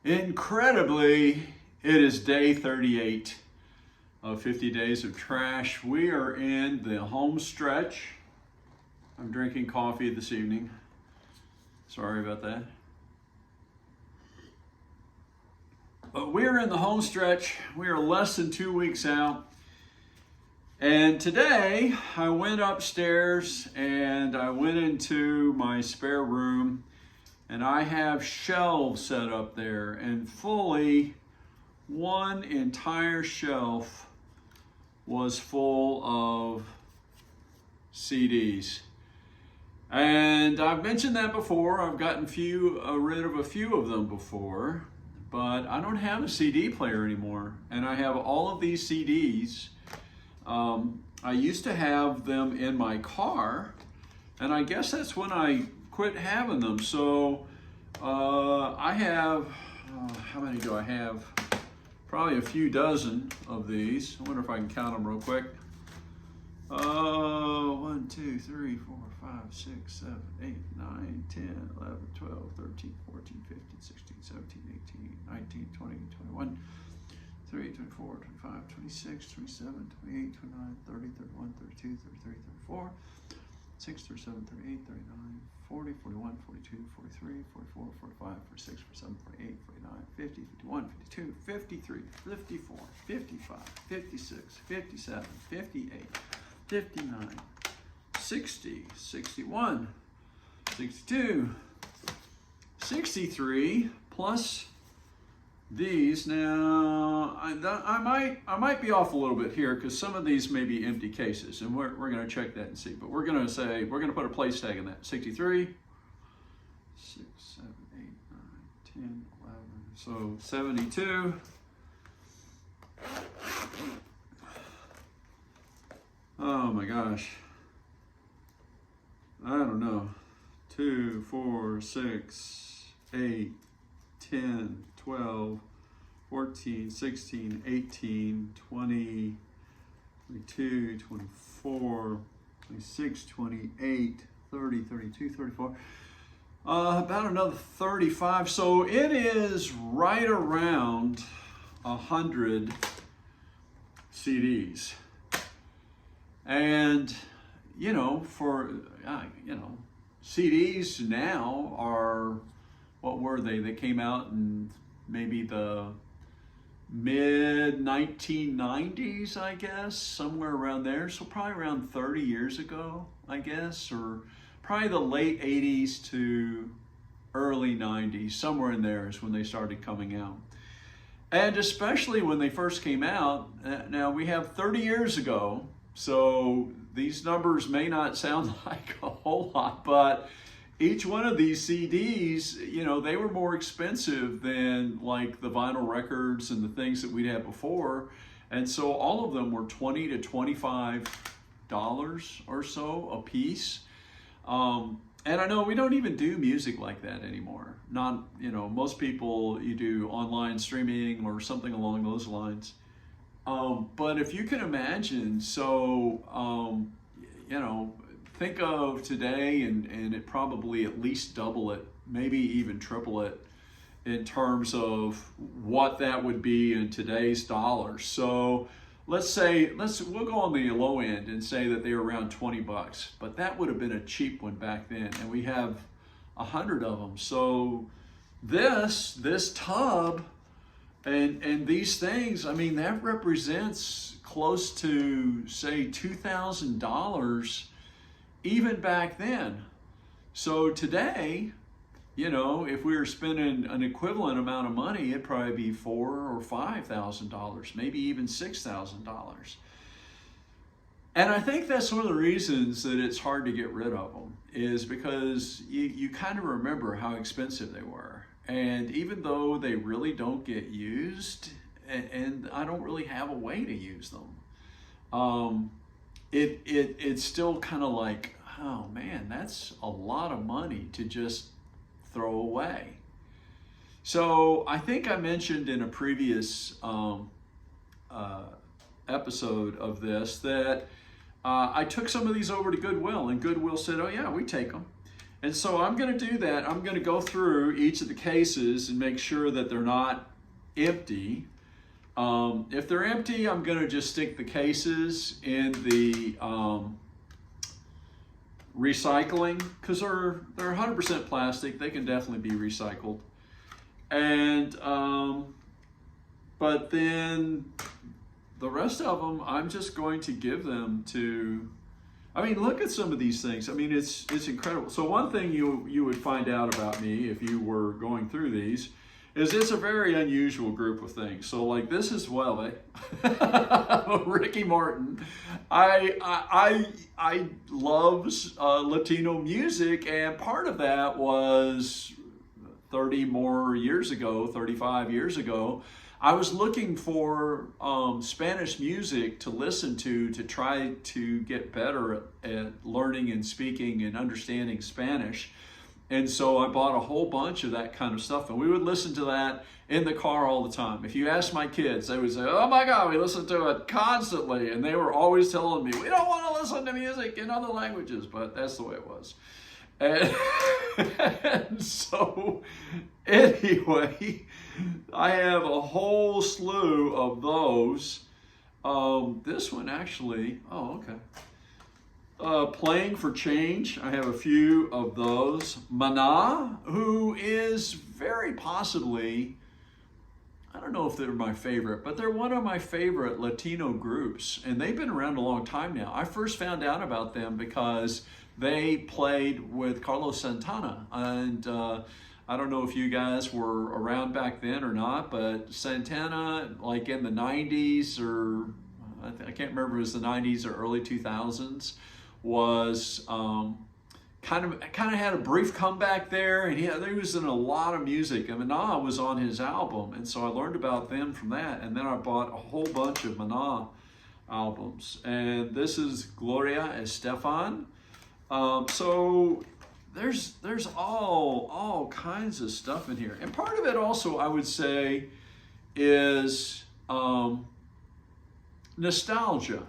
Incredibly, it is day 38 of 50 Days of Trash. We are in the home stretch. I'm drinking coffee this evening. Sorry about that. But we're in the home stretch. We are less than 2 weeks out. And today I went upstairs and I went into my spare room. And I have shelves set up there, and fully one entire shelf was full of CDs. And I've mentioned that before. I've gotten rid of a few of them before, but I don't have a CD player anymore. And I have all of these CDs. I used to have them in my car, and I guess that's when I quit having them. So I have, how many do I have? Probably a few dozen of these. I wonder if I can count them real quick. 1, 2, 3, 4, 5, 6, 7, 8, 9, 10, 11, 12, 13, 14, 15, 16, 17, 18, 19, 20, 21, 23, 24, 25, 26, 27, 28, 29, 30, 31, 32, 33, 34, 6, 37, 38, 39, 40, 41, 42, 43, 44, 45, 46, 47, 48, 49, 50, 51, 52, 53, 54, 55, 56, 57, 58, 59, 60, 61, 62, 63, plus these. Now I might be off a little bit here because some of these may be empty cases, and we're going to check that and see. But we're going to put a place tag in that. 63, 6, 7, 8, 9, 10, 11. So 72. Oh my gosh. I don't know. 2, 4, 6, 8, 10, 12, 14, 16, 18, 20, 22, 24, 26, 28, 30, 32, 34. About another 35. So it is right around 100 CDs. And, CDs now are, what were they? They came out in maybe the mid 1990s, I guess, somewhere around there. So probably around 30 years ago, I guess, or probably the late 80s to early 90s, somewhere in there is when they started coming out. And especially when they first came out, now we have 30 years ago, so these numbers may not sound like a whole lot, but each one of these CDs, they were more expensive than like the vinyl records and the things that we'd had before. And so all of them were $20 to $25 or so a piece. And I know we don't even do music like that anymore. Not, most people, you do online streaming or something along those lines. But if you can imagine, think of today and it probably at least double it, maybe even triple it in terms of what that would be in today's dollars. So we'll go on the low end and say that they were around $20, but that would have been a cheap one back then. And we have 100 of them. So this tub and these things, that represents close to, say, $2,000 even back then. So today, if we were spending an equivalent amount of money, it'd probably be $4,000 or $5,000, maybe even $6,000. And I think that's one of the reasons that it's hard to get rid of them, is because you kind of remember how expensive they were. And even though they really don't get used, and I don't really have a way to use them, it's still kind of like, oh man, that's a lot of money to just throw away. So I think I mentioned in a previous episode of this that I took some of these over to Goodwill, and Goodwill said, oh yeah, we take them. And so I'm going to do that. I'm going to go through each of the cases and make sure that they're not empty. If they're empty, I'm going to just stick the cases in the recycling, because they're 100% plastic. They can definitely be recycled. And but then the rest of them, I'm just going to give them to. I mean, look at some of these things. I mean, it's incredible. So one thing you would find out about me if you were going through these is it's a very unusual group of things. So like this is Ricky Martin. I loves Latino music, and part of that was 35 years ago. I was looking for Spanish music to listen to try to get better at learning and speaking and understanding Spanish. And so I bought a whole bunch of that kind of stuff, and we would listen to that in the car all the time. If you ask my kids, they would say, oh my God, we listen to it constantly. And they were always telling me, we don't want to listen to music in other languages, but that's the way it was. And so anyway, I have a whole slew of those. This one actually, Playing for Change, I have a few of those. Maná, who is very possibly, I don't know if they're my favorite, but they're one of my favorite Latino groups, and they've been around a long time now. I first found out about them because they played with Carlos Santana, and I don't know if you guys were around back then or not, but Santana, like in the 90s, or I can't remember if it was the 90s or early 2000s, was kind of had a brief comeback there, and he was in a lot of music, and Maná was on his album, and so I learned about them from that, and then I bought a whole bunch of Maná albums, and this is Gloria Estefan. So there's all kinds of stuff in here, and part of it also, I would say, is nostalgia.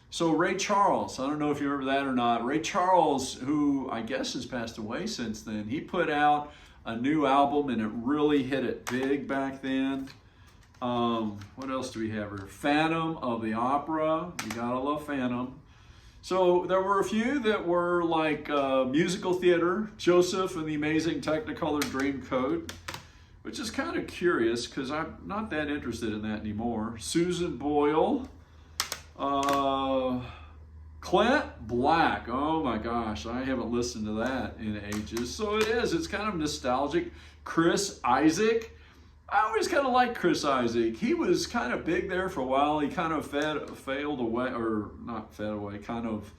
So Ray Charles, I don't know if you remember that or not. Ray Charles, who I guess has passed away since then, he put out a new album, and it really hit it big back then. What else do we have here? Phantom of the Opera. You gotta love Phantom. So there were a few that were like musical theater. Joseph and the Amazing Technicolor Dreamcoat, which is kind of curious because I'm not that interested in that anymore. Susan Boyle. Clint Black. Oh my gosh, I haven't listened to that in ages. So it's kind of nostalgic. Chris Isaak. I always kind of liked Chris Isaak. He was kind of big there for a while. He kind of kind of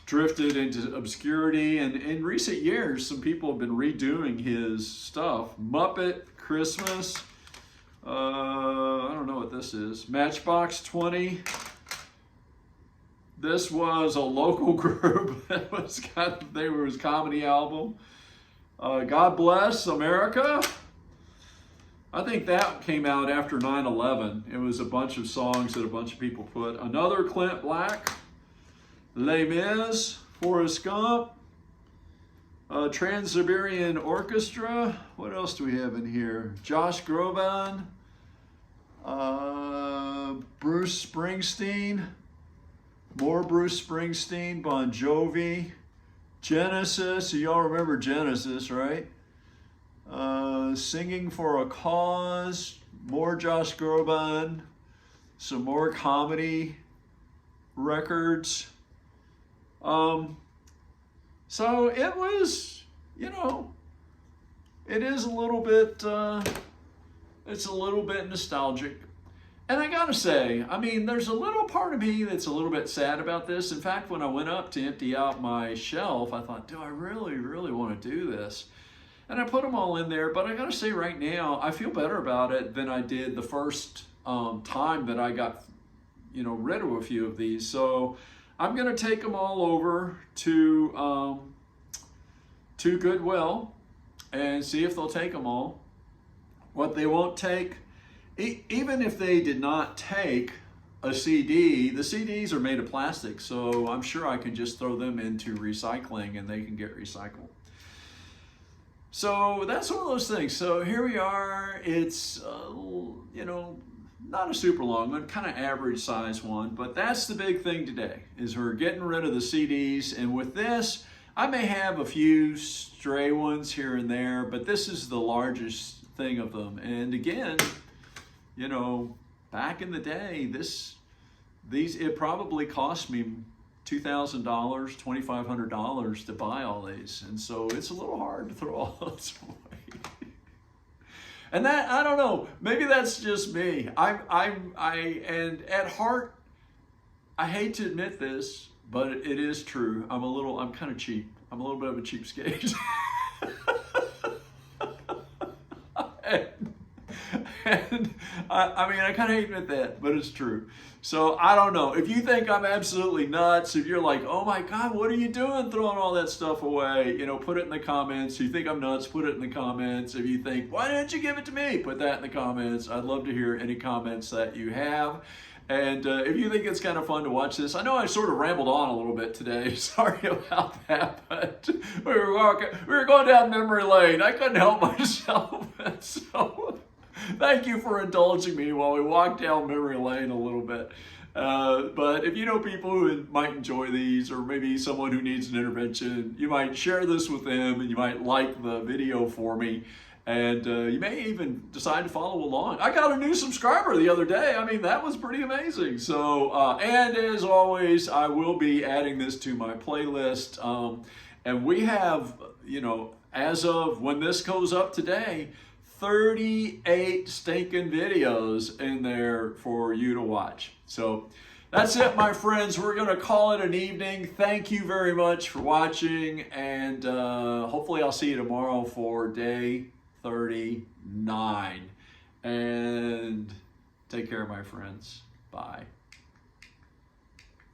drifted into obscurity. And in recent years, some people have been redoing his stuff. Muppet Christmas. I don't know what this is. Matchbox 20. This was a local group that was they were his comedy album. God Bless America. I think that came out after 9/11. It was a bunch of songs that a bunch of people put. Another Clint Black. Les Mis, Forrest Gump. Trans-Siberian Orchestra. What else do we have in here? Josh Groban. Bruce Springsteen. More Bruce Springsteen. Bon Jovi. Genesis. Y'all remember Genesis, right? Singing for a Cause. More Josh Groban. Some more comedy records. So it was, it is a little bit, it's a little bit nostalgic. And I gotta say, there's a little part of me that's a little bit sad about this. In fact, when I went up to empty out my shelf, I thought, do I really, really want to do this? And I put them all in there, but I gotta say right now, I feel better about it than I did the first time that I got, rid of a few of these. So I'm gonna take them all over to Goodwill and see if they'll take them all. What they won't take, even if they did not take a CD, the CDs are made of plastic, so I'm sure I can just throw them into recycling and they can get recycled. So that's one of those things. So here we are. It's, not a super long one, kind of average size one, but that's the big thing today is we're getting rid of the CDs. And with this, I may have a few stray ones here and there, but this is the largest thing of them. And again, back in the day, it probably cost me $2,000, $2,500 to buy all these. And so it's a little hard to throw all those away. And that, I don't know, maybe that's just me. And at heart, I hate to admit this, but it is true. I'm kind of cheap. I'm a little bit of a cheapskate. And I kind of hate to admit that, but it's true. So I don't know. If you think I'm absolutely nuts, if you're like, oh my God, what are you doing throwing all that stuff away? Put it in the comments. If you think I'm nuts, put it in the comments. If you think, why didn't you give it to me? Put that in the comments. I'd love to hear any comments that you have. And if you think it's kind of fun to watch this, I know I sort of rambled on a little bit today. Sorry about that, but we were going down memory lane. I couldn't help myself. So thank you for indulging me while we walk down memory lane a little bit. But if you know people who might enjoy these, or maybe someone who needs an intervention, you might share this with them, and you might like the video for me. And you may even decide to follow along. I got a new subscriber the other day. That was pretty amazing. So, and as always, I will be adding this to my playlist. And we have, as of when this goes up today, 38 stinking videos in there for you to watch. So that's it, my friends. We're going to call it an evening. Thank you very much for watching. And hopefully I'll see you tomorrow for day 39. And take care, my friends. Bye.